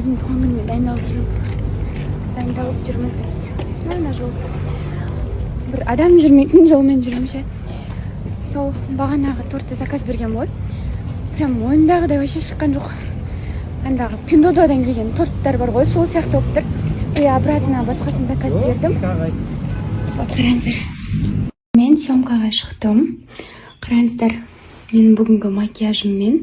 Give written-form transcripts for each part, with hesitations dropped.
өзім туған күніме дайындалып жүрмін. Мына жол бір адам жүрмейтін жолмен жүрмін ше. Сол бағанағы тортты заказ берген ғой. Прям ойымдағыдай вообще шыққан жоқ. Андағы Пиндододан келген торттар бар ғой, сол сияқты болып тұр. И обратно басқасын заказ бердім. Қараңыздар. Мен съемкаға шықтым. Қараңыздар, менің бүгінгі макияжыммен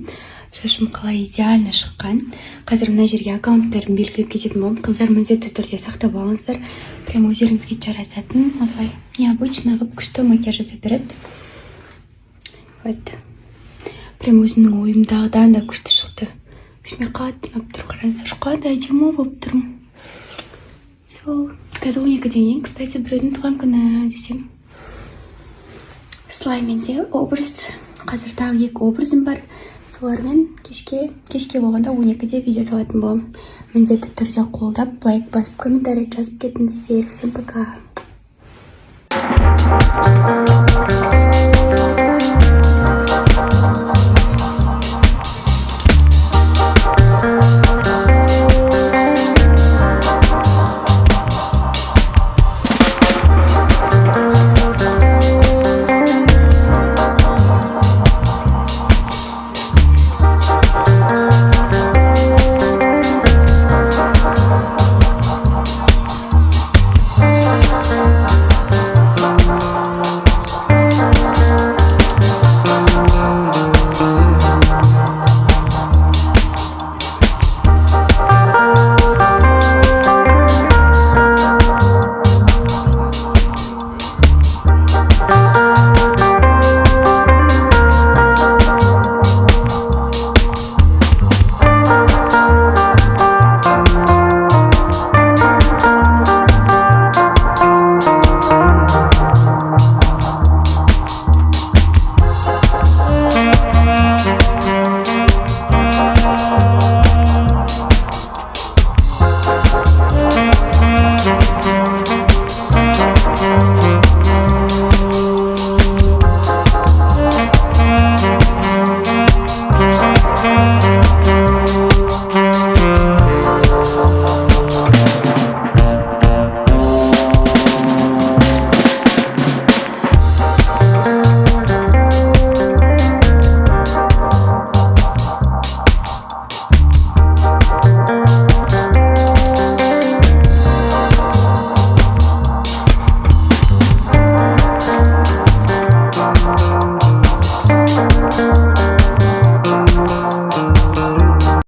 шашым қалай идеально шыққан. Қазір мына жерге аккаунттарын белгілеп кететін боламын. Қыздар міндетті түрде сақтап алыңыздар. Прям өздеріңізге жарасатын, осылай необычный қылып күшті макияж жасап береді. Вот. Прям өзімнің ойымдағыдан да күшті шықты. Мен қатты ұнап тұр, қараңыздар. Қандай әдемі болып тұрмын. Сол қазір 12-ден кейін, кстати, біреудің туған күні десем. Слайменде образ. Қазір тағы 2 образым бар. Солармен кешке болғанда 12-де видео салатын боламын. Міндетті түрде қолдап, лайк басып, комментарий жазып кетіңіздер. Всем пока.